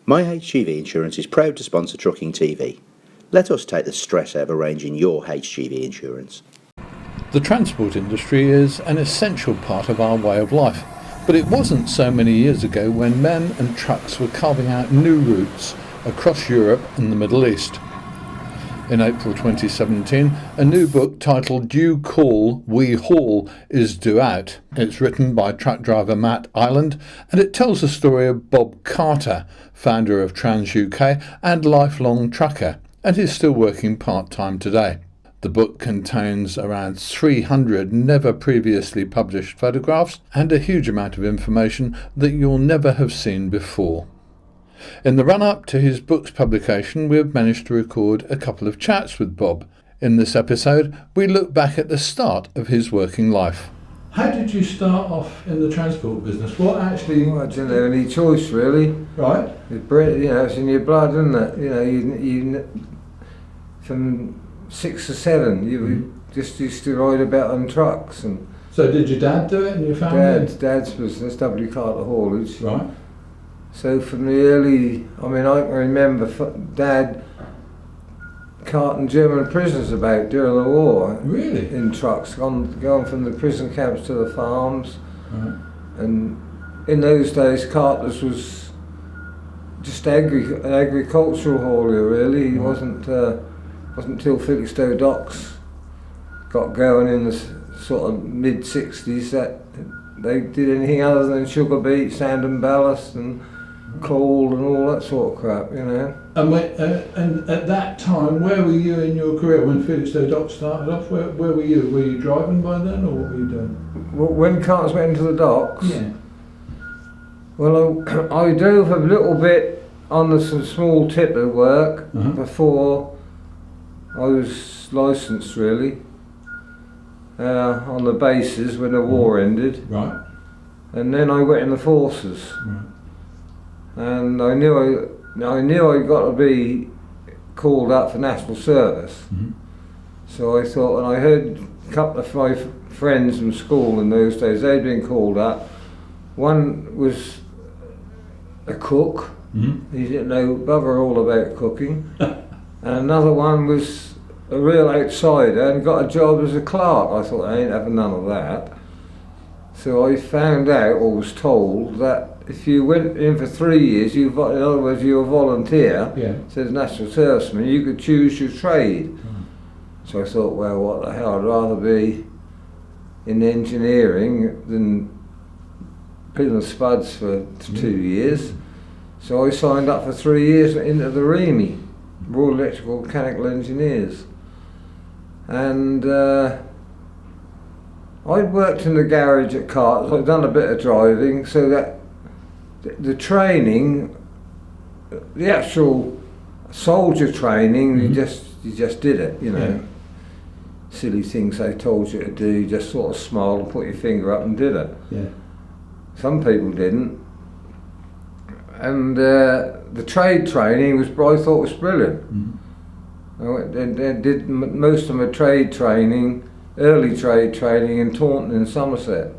My HGV Insurance is proud to sponsor Trucking TV. Let us take the stress out of arranging your HGV insurance. The transport industry is an essential part of our way of life, but it wasn't so many years ago when men and trucks were carving out new routes across Europe and the Middle East. In April 2017, a new book titled You Call, We Haul is due out. It's written by truck driver Matt Ireland, and it tells the story of Bob Carter, founder of Trans UK and lifelong trucker, and is still working part-time today. The book contains around 300 never previously published photographs and a huge amount of information that you'll never have seen before. In the run-up to his book's publication, we have managed to record a couple of chats with Bob. In this episode, we look back at the start of his working life. How did you start off in the transport business? What actually... Well, I didn't have any choice, really. Right. It's in your blood, isn't it? You from 6 or 7, you just used to ride about on trucks. And so did your dad do it and your family? Dad's business, W. Carter Haulage. Right. So from the early, I can remember Dad carting German prisoners about during the war. Really? In trucks, going from the prison camps to the farms. Right. And in those days, Carter's was just an agricultural haulier, really. He wasn't until Felixstowe Docks got going in the sort of mid-60s that they did anything other than sugar beet, sand and ballast and coal and all that sort of crap, And at that time, where were you in your career when Felixstowe Docks started off? Where were you? Were you driving by then, or what were you doing? When cars went into the docks? Yeah. Well, I drove a little bit on some small tipper work before I was licensed, really, on the bases when the war ended. Right. And then I went in the forces. Right. And I knew I got to be called up for national service. Mm-hmm. So I thought, and I heard a couple of my friends from school in those days, they'd been called up. One was a cook. Mm-hmm. He didn't know bugger all about cooking. And another one was a real outsider and got a job as a clerk. I thought, I ain't having none of that. So I found out, or was told, that if you went in for 3 years, in other words, you were a volunteer, says national serviceman, you could choose your trade. So I thought, well, what the hell, I'd rather be in engineering than peeling spuds for 2 years. So I signed up for 3 years into the REME, Royal Electrical Mechanical Engineers. And I'd worked in the garage at Carter's, I'd done a bit of driving, so that the training, the actual soldier training, you just did it, Yeah. Silly things they told you to do, you just sort of smiled and put your finger up and did it. Yeah. Some people didn't. And the trade training I thought was brilliant. I went and did most of my trade training, early trade training in Taunton in Somerset.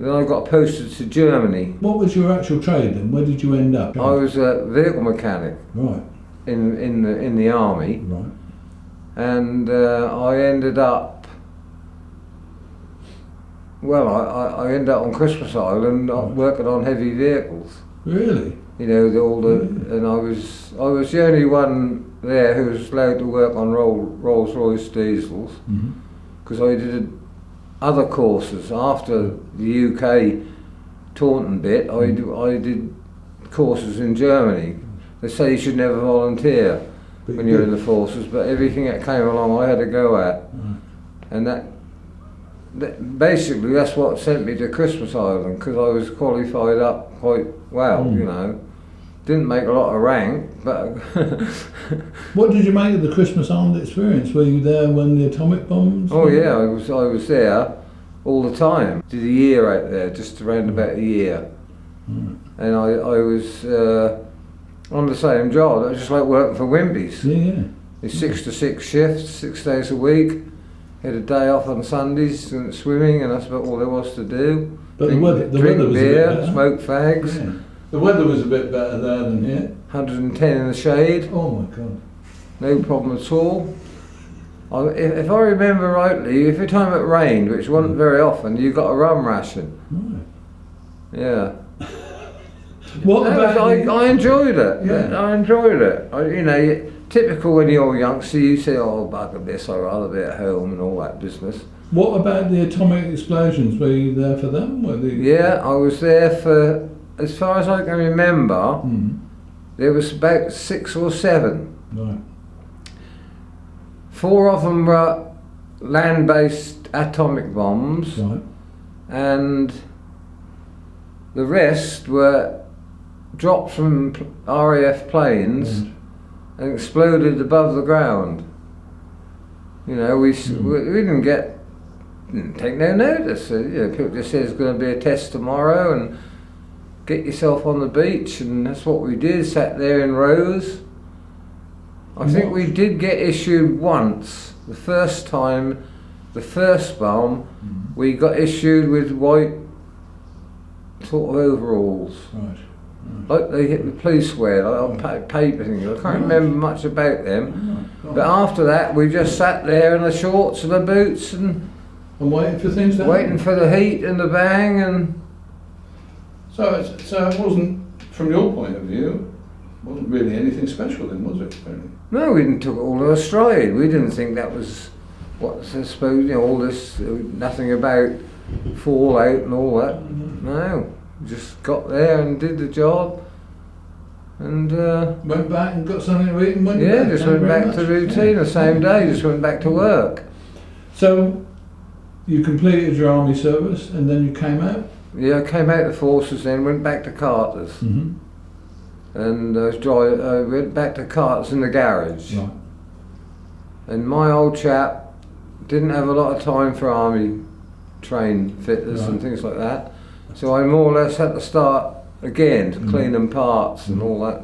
Then I got posted to Germany. What was your actual trade then? Where did you end up? I was a vehicle mechanic. Right. In the army. Right. And I ended up. Well, I ended up on Christmas Island working on heavy vehicles. Really? And I was the only one there who was allowed to work on Rolls-Royce diesels, because I did other courses after the UK Taunton bit. I did courses in Germany. They say you should never volunteer when you're in the forces, but everything that came along I had to go at, and that basically that's what sent me to Christmas Island, because I was qualified up quite well, Didn't make a lot of rank, but... What did you make of the Christmas Island experience? Were you there when the atomic bombs? Oh yeah, I was there all the time. Did a year out there, just around about a year. And I was on the same job. It was just like working for Wimpy's. Yeah. It's 6 to 6 shifts, 6 days a week. Had a day off on Sundays, swimming, and that's about all there was to do. But the weather was drink a bit beer, better. smoke fags. Yeah. The weather was a bit better there than here. 110 in the shade, Oh my God. no problem at all. If I remember rightly, every time it rained, which wasn't very often, you got a rum ration. Right. Yeah. What about I enjoyed it. Yeah. I enjoyed it. You know, typical when you're a youngster, you say, "Oh, bugger this! I'd rather be at home," and all that business. What about the atomic explosions? Were you there for them? Were they... Yeah, I was there for, as far as I can remember, Mm. there was about 6 or 7. Right. 4 of them were land-based atomic bombs, Right. and the rest were dropped from RAF planes Right. and exploded above the ground. You know, we didn't take no notice. You know, people just said there's going to be a test tomorrow and get yourself on the beach, and that's what we did, sat there in rows. I think we did get issued once, the first time, the first bomb, we got issued with white sort of overalls. Right. Like they hit the police wear, like paper things. I can't remember much about them. But after that, we just sat there in the shorts and the boots and And waiting for things to waiting happen. for the heat and the bang. And So it wasn't, from your point of view, wasn't really anything special then, was it? Really? no, we didn't took it all to a stride. We didn't think that was what's I suppose, you know, all this, nothing about fallout and all that. No, we just got there and did the job. And Went back and got something to eat and went yeah, back. just Thank went you very back to much. routine Yeah. the same day. Just went back to work. So you completed your army service and then you came out? Yeah, I came out of the forces then, went back to Carter's. Mm-hmm. And I went back to Carter's in the garage. Right. And my old chap didn't have a lot of time for army train fitters and Right. things like that. So I more or less had to start again to clean them parts and all that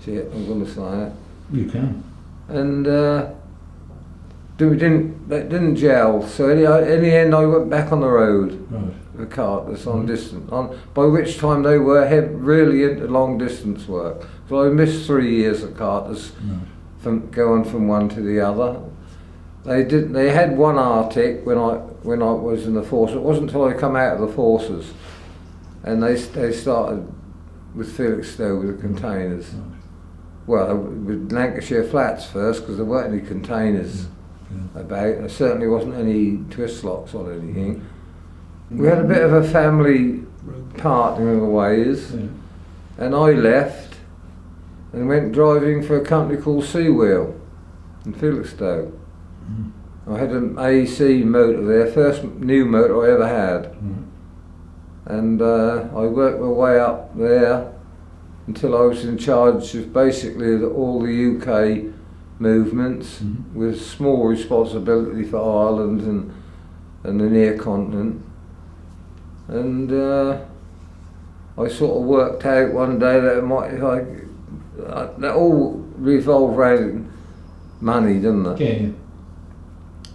shit, I'm going to say it. You can. And that didn't gel. So in the end I went back on the road. Right. The Carters on distance, by which time they were really into long distance work. So I missed 3 years at Carters, Right. from going from one to the other. They had one Arctic when I was in the force. It wasn't until I come out of the forces, and they started with Felixstowe with the containers. Right. Well, with Lancashire Flats first, because there weren't any containers Yeah. about. There certainly wasn't any twist locks on anything. We had a bit of a family parting of the ways, Yeah. and I left and went driving for a company called Seawheel in Felixstowe. I had an AC motor there, first new motor I ever had, and I worked my way up there until I was in charge of basically all the UK movements, with small responsibility for Ireland and the near continent. And I sort of worked out one day that that all revolved around money, didn't it? Yeah.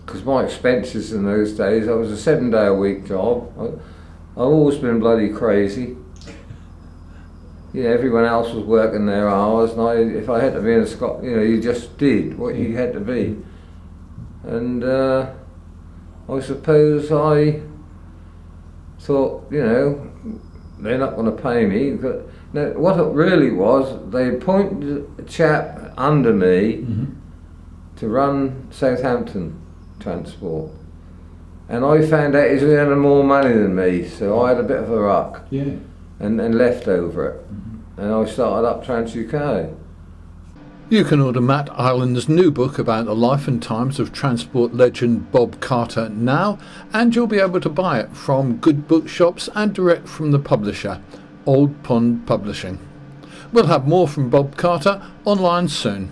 Because my expenses in those days, I was a 7-day-a-week job. I've always been bloody crazy. You know, everyone else was working their hours, and if I had to be in a Scot, you know, you just did what you had to be. And I suppose I thought, you know, they're not going to pay me. But no, what it really was, they appointed a chap under me to run Southampton Transport. And I found out he's earning more money than me, so I had a bit of a ruck Yeah. and left over it. And I started up Trans UK. You can order Matt Ireland's new book about the life and times of transport legend Bob Carter now, and you'll be able to buy it from good bookshops and direct from the publisher, Old Pond Publishing. We'll have more from Bob Carter online soon.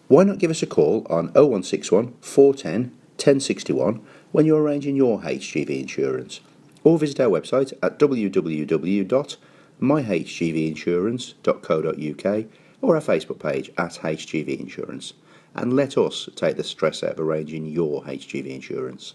Why not give us a call on 0161 410 1061 when you're arranging your HGV insurance, or visit our website at www.myhgvinsurance.co.uk or our Facebook page at HGV Insurance. and let us take the stress out of arranging your HGV insurance.